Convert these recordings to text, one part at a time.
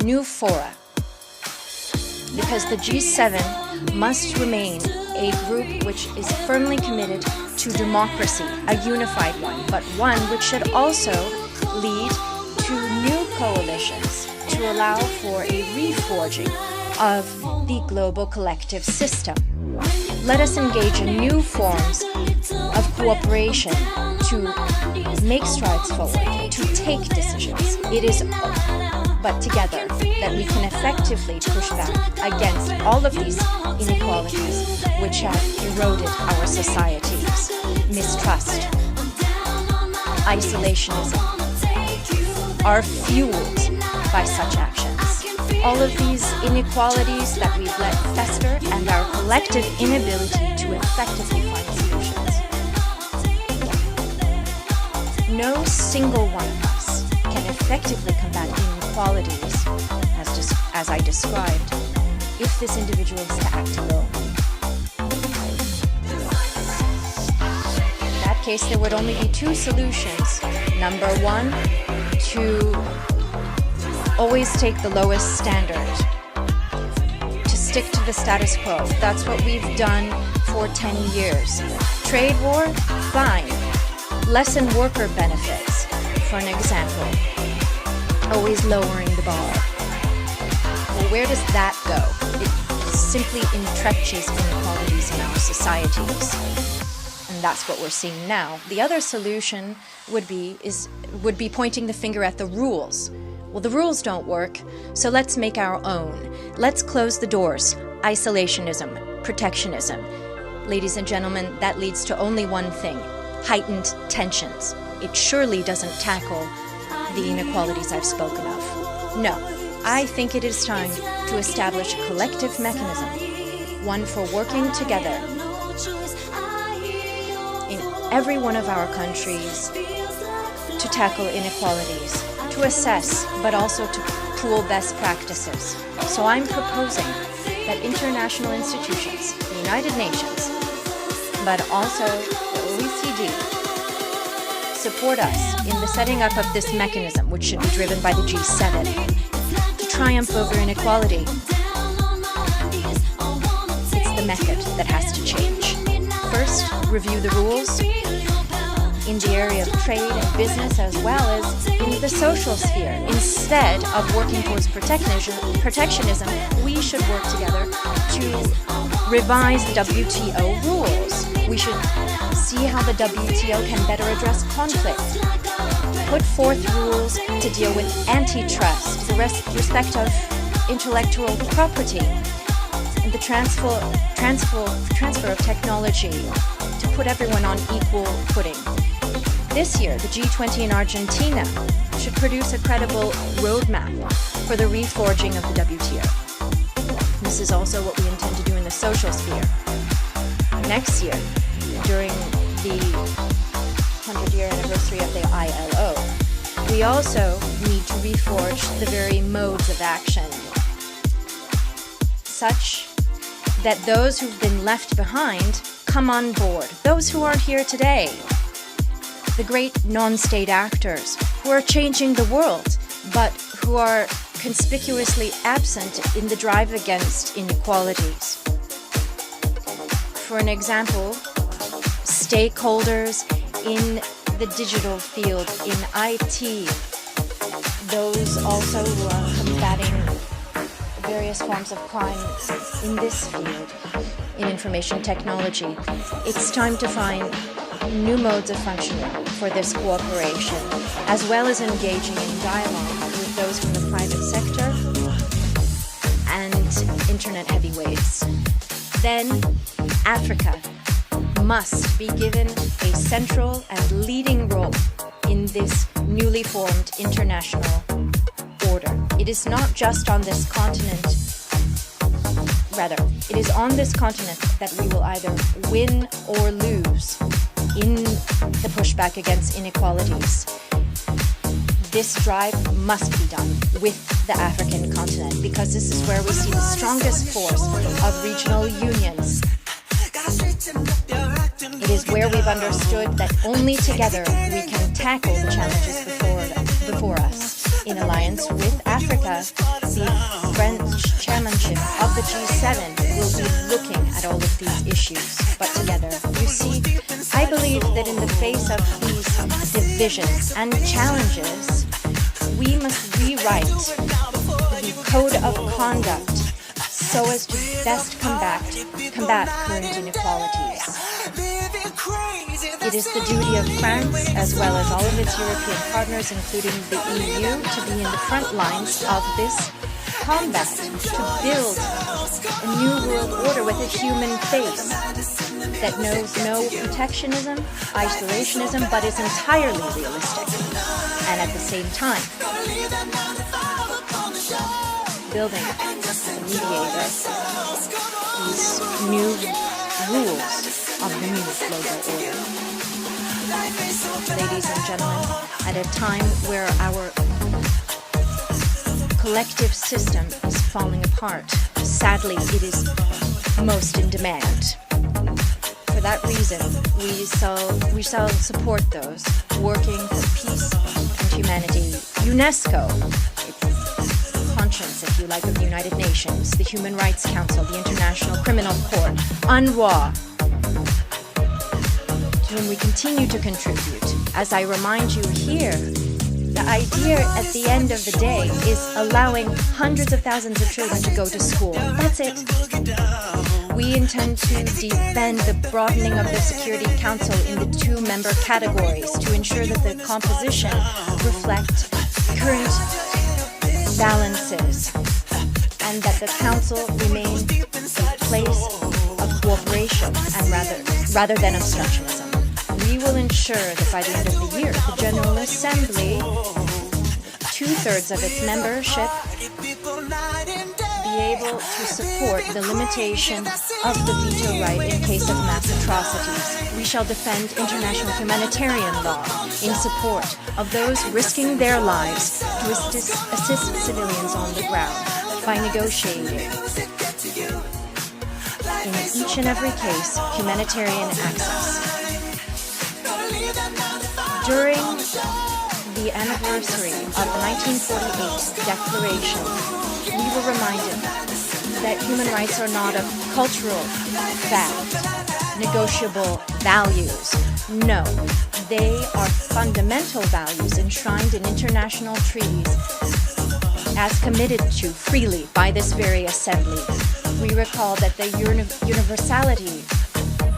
new fora, because the G7 must remain a group which is firmly committed to democracy, a unified one, but one which should also lead to new coalitions to allow for a reforging of the global collective system. Let us engage in new forms of cooperation to make strides forward, to take decisions. It is but together that we can effectively push back against all of these inequalities which have eroded our societies. Mistrust, isolationism are fueled by such actions. All of these inequalities that we've let fester and our collective inability to effectively find solutions. No single one of us can effectively combat inequalities, as I described, if this individual is to act alone. In that case, there would only be two solutions. Number one, to always take the lowest standard, to stick to the status quo. That's what we've done for 10 years. Trade war? Fine. Lessen worker benefits, for an example. Always lowering the bar. Well, where does that go? It simply entrenches inequalities in our societies. And that's what we're seeing now. The other solution would be pointing the finger at the rules. Well, the rules don't work, so let's make our own. Let's close the doors. Isolationism, protectionism. Ladies and gentlemen, that leads to only one thing: heightened tensions. It surely doesn't tackle the inequalities I've spoken of. No, I think it is time to establish a collective mechanism, one for working together in every one of our countries to tackle inequalities, to assess, but also to pool best practices. So I'm proposing that international institutions, the United Nations, but also the OECD, support us in the setting up of this mechanism, which should be driven by the G7, to triumph over inequality. It's the method that has to change. First, review the rules in the area of trade and business, as well as in the social sphere. Instead of working towards protectionism, we should work together to revise the WTO rules. We should see how the WTO can better address conflict, put forth rules to deal with antitrust, the respect of intellectual property, and the transfer of technology to put everyone on equal footing. This year, the G20 in Argentina should produce a credible roadmap for the reforging of the WTO. This is also what we intend to do in the social sphere. Next year, during the 100-year anniversary of the ILO, we also need to reforge the very modes of action, such that those who've been left behind come on board. Those who aren't here today, the great non-state actors who are changing the world, but who are conspicuously absent in the drive against inequalities. For an example, stakeholders in the digital field, in IT, those also who are combating various forms of crime in this field, in information technology. It's time to find new modes of functioning for this cooperation, as well as engaging in dialogue with those from the private sector and internet heavyweights. Then Africa must be given a central and leading role in this newly formed international order. It is not just on this continent, rather, it is on this continent that we will either win or lose in the pushback against inequalities. This drive must be done with the African continent, because this is where we see the strongest force of regional unions. It is where we've understood that only together we can tackle the challenges before us. in alliance with Africa, the French chairmanship of the G7 will be looking at all of these issues, but together. You see, I believe that in the face of these divisions and challenges, we must rewrite the code of conduct so as to best combat current inequalities. It is the duty of France, as well as all of its European partners, including the EU, to be in the front lines of this combat, to build a new world order with a human face that knows no protectionism, isolationism, but is entirely realistic. And at the same time, building as a mediator these new rules of the new global order. Ladies and gentlemen, at a time where our collective system is falling apart, sadly, it is most in demand. For that reason, we shall support those working for peace and humanity. UNESCO, its conscience, if you like, of the United Nations, the Human Rights Council, the International Criminal Court, UNRWA, to whom we continue to contribute. As I remind you here, the idea at the end of the day is allowing hundreds of thousands of children to go to school. That's it. We intend to defend the broadening of the Security Council in the 2 member categories to ensure that the composition reflects current balances and that the Council remain a place of cooperation and rather than obstructionism. We will ensure that by the end of the year, the General Assembly, 2/3 of its membership, be able to support the limitation of the veto right in case of mass atrocities. We shall defend international humanitarian law in support of those risking their lives to assist civilians on the ground by negotiating, in each and every case, humanitarian access. During the anniversary of the 1948 Declaration, we were reminded that human rights are not a cultural fact, negotiable values. No, they are fundamental values enshrined in international treaties as committed to freely by this very assembly. We recall that the universality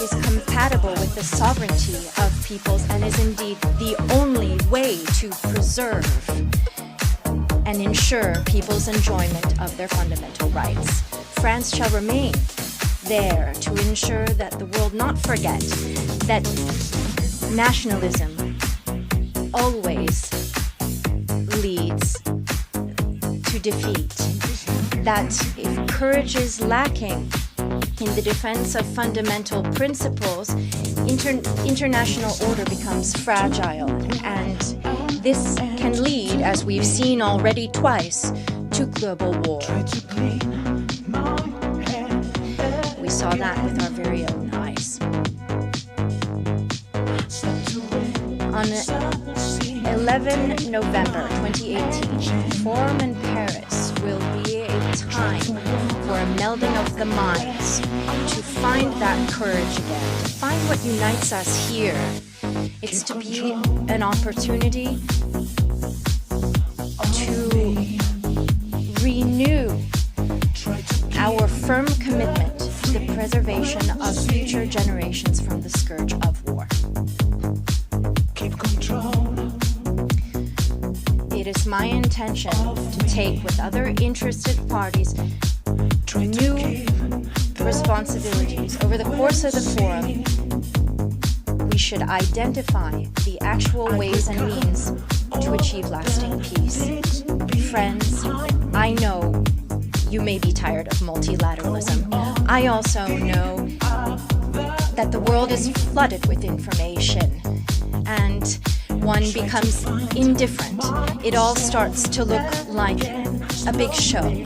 is compatible with the sovereignty of peoples and is indeed the only way to preserve and ensure people's enjoyment of their fundamental rights. France shall remain there to ensure that the world not forget that nationalism always leads to defeat, that if courage is lacking in the defense of fundamental principles, international order becomes fragile, and this can lead, as we've seen already twice, to global war. We saw that with our very own eyes. On 11 November 2018, Forum in Paris will be a time for a melding of the minds, to find that courage again, to find what unites us here. It's to be an opportunity to renew our firm commitment to the preservation of future generations from the scourge of war. It is my intention to take with other interested parties new responsibilities. Over the course of the forum, we should identify the actual ways and means to achieve lasting peace. Friends, I know you may be tired of multilateralism. I also know that the world is flooded with information and one becomes indifferent. It all starts to look like a big show.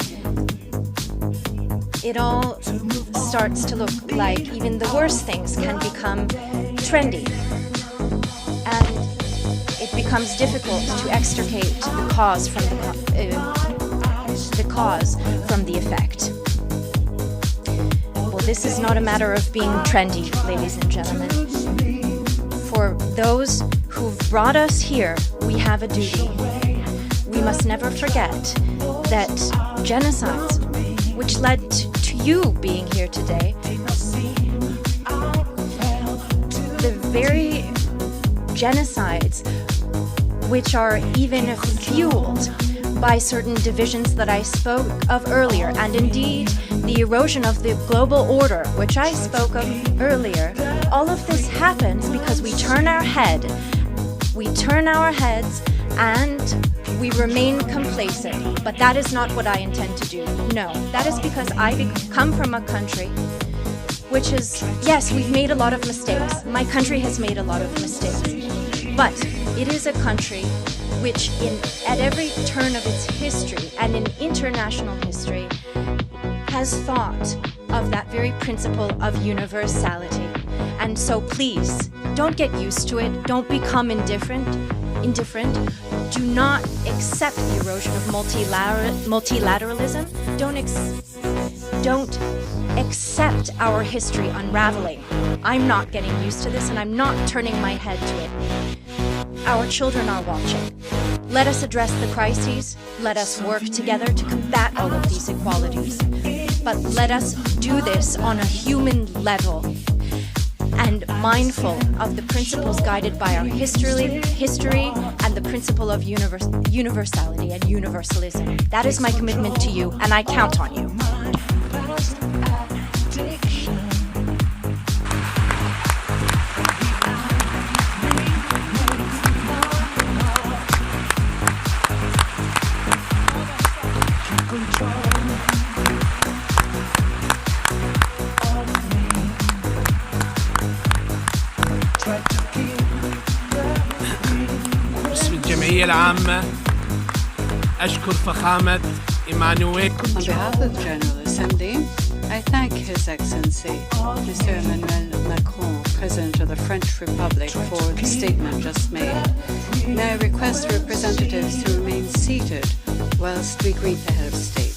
It all starts to look like even the worst things can become trendy. And it it becomes difficult to extricate the cause from the effect. Well, this is not a matter of being trendy, ladies and gentlemen. For those who've brought us here, we have a duty. We must never forget that genocides, which led to you being here today, the very genocides which are even fueled by certain divisions that I spoke of earlier, and indeed the erosion of the global order, which I spoke of earlier, all of this happens because we turn our heads and we remain complacent. But that is not what I intend to do. No, that is because I come from a country which is, yes, we've made a lot of mistakes. My country has made a lot of mistakes. But it is a country which at every turn of its history and in international history has thought of that very principle of universality. And so please, don't get used to it. Don't become indifferent. Do not accept the erosion of multilateralism. Don't accept our history unraveling. I'm not getting used to this, and I'm not turning my head to it. Our children are watching. Let us address the crises. Let us work together to combat all of these inequalities. But let us do this on a human level and mindful of the principles guided by our history and the principle of universality and universalism. That is my commitment to you, and I count on you. الجمعية العامة أشكر فخامة إيمانويل. On behalf of the General Assembly, I thank His Excellency, Mr. Emmanuel Macron, President of the French Republic, for the statement just made. May I request representatives to remain seated whilst we greet the Head of State.